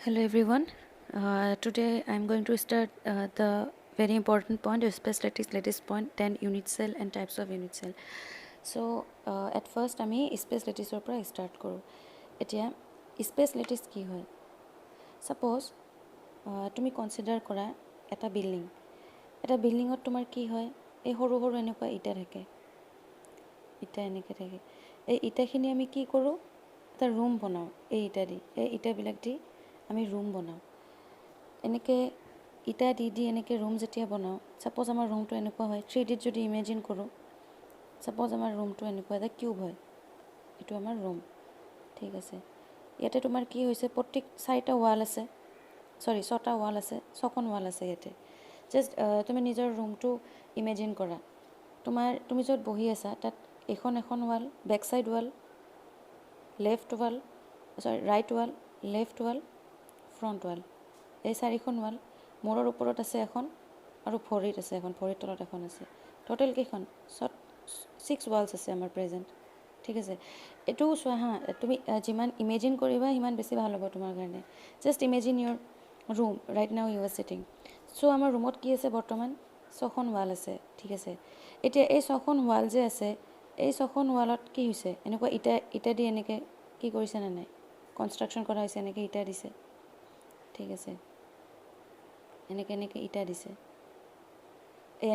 Hello everyone. Today I'm going to start the very important point of space lattice point 10 unit cell and types of unit cell. So at first আমি space latticeৰ পৰা start কৰোঁ. এতিয়া space lattice কি হয়? Suppose তুমি consider কৰা এটা building. এটা buildingত তোমাৰ কি হয়? এই সৰু সৰু এনেকুৱা ইটা থাকে. ইটা এনেকৈ থাকে. এই ইটাখিনি আমি কি কৰোঁ? এটা ৰুম বনাওঁ এই ইটা দি. এই ইটাবিলাক দি আমি ৰুম বনাওঁ. এনেকৈ ইটা দি এনেকৈ ৰুম যেতিয়া বনাওঁ, ছাপ'জ আমাৰ ৰুমটো এনেকুৱা হয়, 3Dত যদি ইমেজিন কৰোঁ, ছাপ'জ আমাৰ ৰুমটো এনেকুৱা এটা কিউব হয়, এইটো আমাৰ ৰুম, ঠিক আছে। ইয়াতে তোমাৰ কি হৈছে, প্ৰত্যেক 4টা ৱাল আছে, 6টা ৱাল আছে, 6খন ৱাল আছে ইয়াতে। জাষ্ট তুমি নিজৰ ৰুমটো ইমেজিন কৰা। তুমি য'ত বহি আছা তাত এখন wall, back side wall, left wall, right wall, left wall, front wall, এই 4খন ৱাল। মূৰৰ ওপৰত আছে এখন আৰু ভৰিত আছে এখন, ভৰিৰ তলত এখন আছে। টোটেল কেইখন? 6 ৱালছ আছে আমাৰ প্ৰেজেণ্ট, ঠিক আছে। এইটোও চোৱা হা, তুমি যিমান ইমেজিন কৰিবা সিমান বেছি ভাল হ'ব তোমাৰ কাৰণে। Just imagine your room, right now you are sitting. So' আমাৰ ৰুমত কি আছে বৰ্তমান? 6খন ৱাল আছে, ঠিক আছে। এতিয়া এই 6খন ৱাল যে আছে, এই 6খন ৱালত কি হৈছে? এনেকুৱা ইটা দি এনেকৈ কি কৰিছে নে নাই? কনষ্ট্ৰাকশ্যন কৰা হৈছে, এনেকৈ ইটা দিছে, ঠিক আছে। এনেকৈ ইটা দিছে,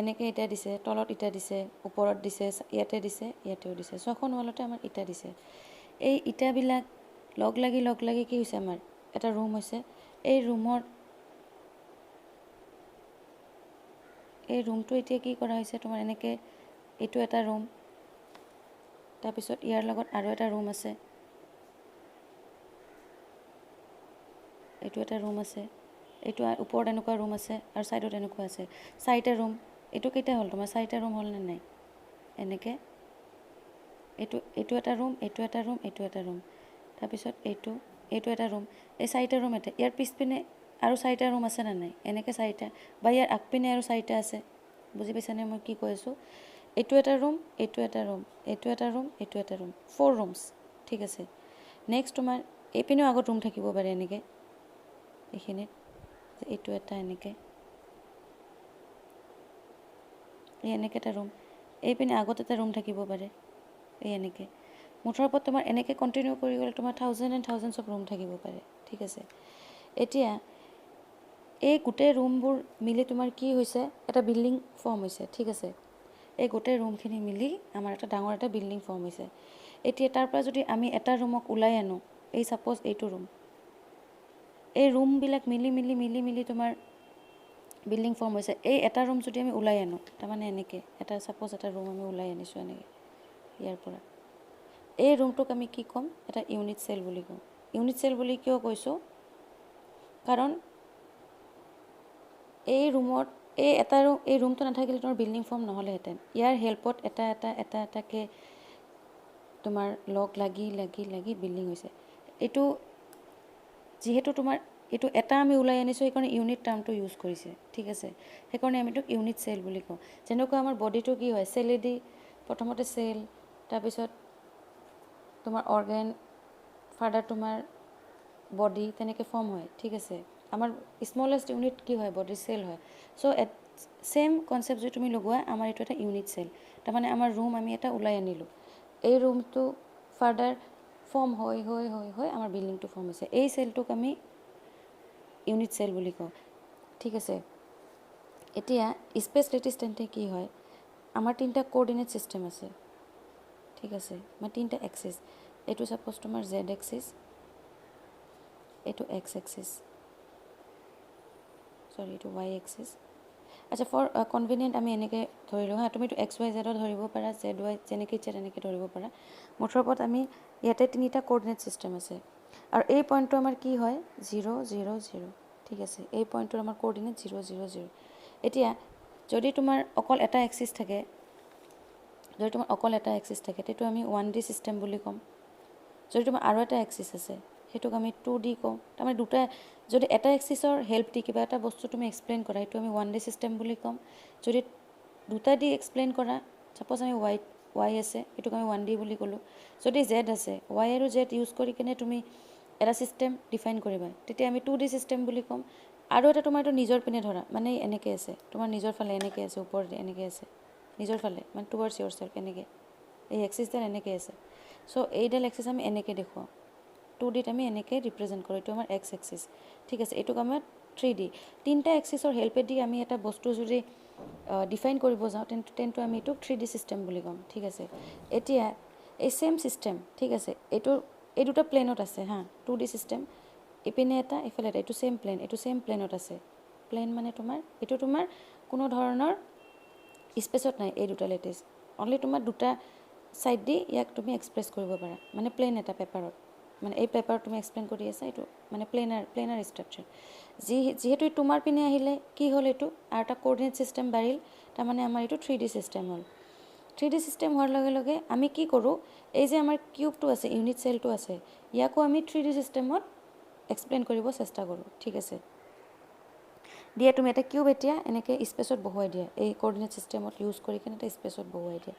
এনেকৈ ইটা দিছে, তলত ইটা দিছে, ওপৰত দিছে, ইয়াতে দিছে, ইয়াতেও দিছে। 6খন ৱালতে আমাৰ ইটা দিছে। এই ইটাবিলাক লগ লাগি কি হৈছে? আমাৰ এটা ৰুম হৈছে। এই ৰুমটো এতিয়া কি কৰা হৈছে তোমাৰ? এনেকৈ এইটো এটা ৰুম, তাৰপিছত ইয়াৰ লগত আৰু এটা ৰুম আছে, এইটো এটা ৰুম আছে, এইটো ওপৰত এনেকুৱা ৰুম আছে, আৰু ছাইডত এনেকুৱা আছে, 4টা ৰুম। এইটো কেইটা হ'ল তোমাৰ? 4টা ৰুম হ'ল নে নাই? এনেকৈ এইটো এটা ৰুম, এইটো এটা ৰুম, এইটো এটা ৰুম, তাৰপিছত এইটো এটা ৰুম, এই 4টা ৰুম। এটা ইয়াৰ পিছপিনে আৰু 4টা ৰুম আছে নে নাই? এনেকৈ 4টা, বা ইয়াৰ আগপিনে আৰু 4টা আছে। বুজি পাইছানে মই কি কৈ আছোঁ? এইটো এটা ৰুম, এইটো এটা ৰুম, এইটো এটা ৰুম, এইটো এটা ৰুম, 4 ৰুমছ, ঠিক আছে। নেক্সট তোমাৰ এইপিনেও আগত ৰুম থাকিব পাৰে এনেকৈ, এইখিনিত এইটো এটা এনেকৈ, এই এনেকৈ এটা ৰুম, এইপিনে আগত এটা ৰুম থাকিব পাৰে, এই এনেকৈ। মুঠৰ ওপৰত তোমাৰ এনেকৈ কণ্টিনিউ কৰি গ'লে তোমাৰ thousand and thousands of room থাকিব পাৰে, ঠিক আছে। এতিয়া এই গোটেই ৰুমবোৰ মিলি তোমাৰ কি হৈছে? এটা বিল্ডিং ফৰ্ম হৈছে, ঠিক আছে। এই গোটেই ৰুমখিনি মিলি আমাৰ এটা ডাঙৰ এটা বিল্ডিং ফৰ্ম হৈছে। এতিয়া তাৰ পৰা যদি আমি এটা ৰুমক ওলাই আনো, এই ছাপ'জ এইটো ৰুম, এই ৰুমবিলাক মিলি তোমাৰ বিল্ডিং ফৰ্ম হৈছে। এই এটা ৰুম যদি আমি ওলাই আনো, তাৰমানে এনেকৈ এটা ছাপ'জ এটা ৰুম আমি ওলাই আনিছোঁ এনেকৈ ইয়াৰ পৰা, এই ৰুমটোক আমি কি ক'ম? এটা ইউনিট চেল বুলি কওঁ। ইউনিট চেল বুলি কিয় কৈছোঁ? কাৰণ এই ৰুমটো নাথাকিলে তোমাৰ বিল্ডিং ফৰ্ম নহ'লেহেঁতেন। ইয়াৰ হেল্পত এটাকৈ তোমাৰ লগ লাগি বিল্ডিং হৈছে। এইটো যিহেতু তোমাৰ এইটো এটা আমি ওলাই আনিছোঁ, সেইকাৰণে ইউনিট টাৰ্মটো ইউজ কৰিছে, ঠিক আছে। সেইকাৰণে আমি এইটোক ইউনিট চেল বুলি কওঁ। যেনেকুৱা আমাৰ বডিটো কি হয়? চেলেদি প্ৰথমতে চেল, তাৰপিছত তোমাৰ অৰ্গেন, ফাৰ্ডাৰ তোমাৰ বডি, তেনেকৈ ফৰ্ম হয়, ঠিক আছে। আমাৰ স্মলেষ্ট ইউনিট কি হয়? বডি চেল হয়। চ' ছেম কনচেপ্ট যদি তুমি লগোৱা, আমাৰ এইটো এটা ইউনিট চেল। তাৰমানে আমাৰ ৰুম আমি এটা ওলাই আনিলোঁ, এই ৰুমটো ফাৰ্ডাৰ ফৰ্ম হৈ আমাৰ বিল্ডিংটো ফৰ্ম হৈছে। এই চেলটোক আমি ইউনিট চেল বুলি কওঁ, ঠিক আছে। এতিয়া স্পেচ লেটিছ তেন্তে কি হয়? আমাৰ 3টা কোঅৰ্ডিনেট ছিষ্টেম আছে, ঠিক আছে। মানে 3টা এক্সিছ। এইটো ছাপ'জ তোমাৰ জেড এক্সিছ, এইটো এক্স এক্সিছ, এইটো ৱাই এক্সিছ। আচ্ছা, ফৰ কনভিনিয়েণ্ট আমি এনেকৈ ধৰিলোঁ হা। তুমিতো এক্স ৱাই জেডত ধৰিব পাৰা, জেড ৱাই যেনেকৈ ইচ্ছা তেনেকৈ ধৰিব পাৰা। মুঠৰ ওপৰত আমি ইয়াতে 3টা কোঅৰ্ডিনেট ছিষ্টেম আছে, আৰু এই পইণ্টটো আমাৰ কি হয়? 0 0 0, ঠিক আছে। এই পইণ্টটোৰ আমাৰ কোঅৰ্ডিনেট 0 0 0। এতিয়া যদি তোমাৰ অকল এটা এক্সিছ থাকে, তেতিয়া আমি 1D ছিষ্টেম বুলি ক'ম। যদি তোমাৰ আৰু এটা এক্সিছ আছে, সেইটোক আমি 2D কওঁ। তাৰমানে যদি এটা এক্সিছৰ হেল্প দি কিবা এটা বস্তু তুমি এক্সপ্লেইন কৰা, সেইটো আমি 1D ছিষ্টেম বুলি ক'ম। যদি 2টা দি এক্সপ্লেইন কৰা, ছাপ'জ আমি ৱাই আছে, এইটোক আমি 1D বুলি ক'লোঁ। যদি জেড আছে, ৱাই আৰু জেড ইউজ কৰি কিনে তুমি এটা ছিষ্টেম ডিফাইন কৰিবা তেতিয়া আমি 2D ছিষ্টেম বুলি ক'ম আৰু এটা তোমাৰ এইটো নিজৰ পিনে ধৰা মানে এনেকৈ আছে তোমাৰ নিজৰ ফালে এনেকৈ আছে ওপৰতে এনেকৈ আছে নিজৰ ফালে মানে টুৱাৰ্ডছ ইয়ৰ চেল্ফ এনেকৈ এই এক্সিছডাল এনেকৈ আছে চ' এইডাল এক্সিছ আমি এনেকৈ দেখুৱাওঁ 2Dত আমি এনেকৈ ৰিপ্ৰেজেণ্ট কৰোঁ এইটো আমাৰ এক্স এক্সিছ ঠিক আছে এইটোক আমাৰ 3D তিনিটা এক্সিছৰ হেল্পেদি আমি এটা বস্তু যদি ডিফাইন কৰিব যাওঁ তেন্তে আমি এইটোক 3D ছিষ্টেম বুলি ক'ম ঠিক আছে এতিয়া এই ছেইম ছিষ্টেম ঠিক আছে এই দুটা প্লেনত আছে হা 2D ছিষ্টেম ইপিনে এটা ইফালে এটা এইটো ছেইম প্লেনত আছে প্লেন মানে তোমাৰ এইটো তোমাৰ কোনো ধৰণৰ স্পেচত নাই এই দুটা লেটিছ অনলি তোমাৰ দুটা ছাইড দি ইয়াক তুমি এক্সপ্ৰেছ কৰিব পাৰা মানে প্লেন এটা পেপাৰত মানে এই পেপাৰত তুমি এক্সপ্লেইন কৰি আছা এইটো মানে প্লেনাৰ ষ্ট্ৰাকচাৰ যিহেতু তোমাৰ পিনে আহিলে কি হ'ল এইটো আৰু এটা কোঅৰ্ডিনেট ছিষ্টেম বাঢ়িল তাৰমানে আমাৰ এইটো 3D ছিষ্টেম হ'ল 3D ছিষ্টেম হোৱাৰ লগে লগে আমি কি কৰোঁ এই যে আমাৰ কিউবটো আছে ইউনিট চেলটো আছে ইয়াকো আমি 3D ছিষ্টেমত এক্সপ্লেইন কৰিব চেষ্টা কৰোঁ ঠিক আছে দিয়া তুমি এটা কিউব এতিয়া এনেকৈ স্পেচত বহুৱাই দিয়া এই কোঅৰ্ডিনেট ছিষ্টেমত ইউজ কৰি কিনে এটা স্পেচত বহুৱাই দিয়া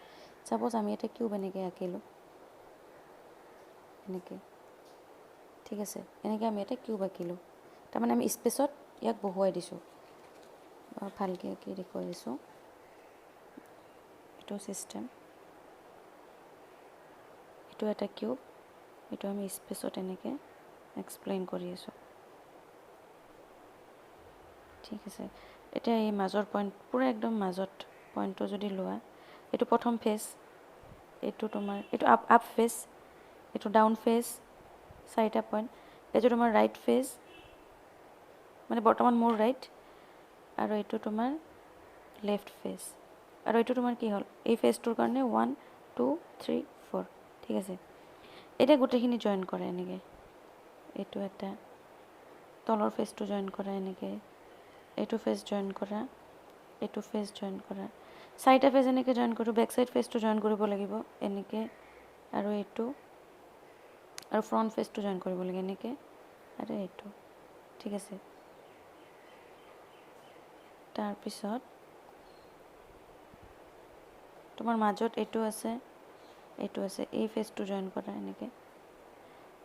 ছাপ'জ আমি এটা কিউব এনেকৈ আঁকিলোঁ এনেকৈ ঠিক আছে এনেকৈ আমি এটা কিউব আঁকিলোঁ তাৰমানে আমি স্পেচত ইয়াক বহুৱাই দিছোঁ ভালকৈ আঁকি দেখুৱাই দিছোঁ এইটো ছিষ্টেম এইটো এটা কিউব এইটো আমি স্পেচত এনেকৈ এক্সপ্লেইন কৰি আছোঁ ঠিক আছে এতিয়া এই মাজৰ পইণ্ট পূৰা একদম মাজত পইণ্টটো যদি লোৱা এইটো প্ৰথম ফেজ এইটো তোমাৰ এইটো আপ ফেজ এইটো ডাউন ফেজ চাৰিটা পইণ্ট এইটো তোমাৰ ৰাইট ফেজ মানে বৰ্তমান মোৰ ৰাইট আৰু এইটো তোমাৰ লেফ্ট ফেজ আৰু এইটো তোমাৰ কি হ'ল এই ফেজটোৰ কাৰণে 1 2 3 4 ঠিক আছে এতিয়া গোটেইখিনি জইন কৰা এনেকৈ এইটো এটা তলৰ ফেজটো জইন কৰা এনেকৈ এইটো ফেজ জইন কৰা এইটো ফেজ জইন কৰা চাৰিটা ফেজ এনেকৈ জইন কৰোঁ বেক চাইড ফেজটো জইন কৰিব লাগিব এনেকৈ আৰু এইটো আৰু ফ্ৰণ্ট ফেজটো জইন কৰিব লাগে এনেকৈ আৰু এইটো ঠিক আছে তাৰপিছত তোমাৰ মাজত এইটো আছে এই ফেজটো জইন কৰা এনেকৈ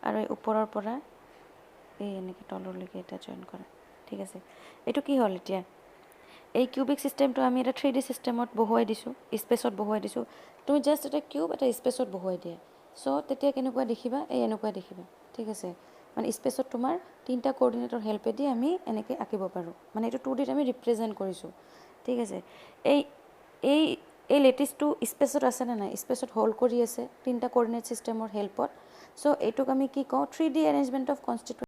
আৰু এই ওপৰৰ পৰা এই এনেকৈ তললৈকে এটা জইন কৰা ঠিক আছে এইটো কি হ'ল এতিয়া এই কিউবিক ছিষ্টেমটো আমি এটা 3D ছিষ্টেমত বহুৱাই দিছোঁ স্পেচত বহুৱাই দিছোঁ তুমি জাষ্ট এটা কিউব এটা স্পেচত বহুৱাই দিয়া চ' তেতিয়া কেনেকুৱা দেখিবা এই এনেকুৱা দেখিবা ঠিক আছে মানে স্পেচত তোমাৰ তিনিটা কোঅৰ্ডিনেটৰ হেল্পেদি আমি এনেকৈ আঁকিব পাৰোঁ মানে এইটো 2Dত আমি ৰিপ্ৰেজেণ্ট কৰিছোঁ ঠিক আছে এই লেটিছটো স্পেচত আছেনে নাই স্পেচত হোল্ড কৰি আছে তিনিটা কোঅৰ্ডিনেট ছিষ্টেমৰ হেল্পত চ' এইটোক আমি কি কওঁ 3D এৰেঞ্জমেণ্ট অফ কনষ্টিটিউৱেণ্ট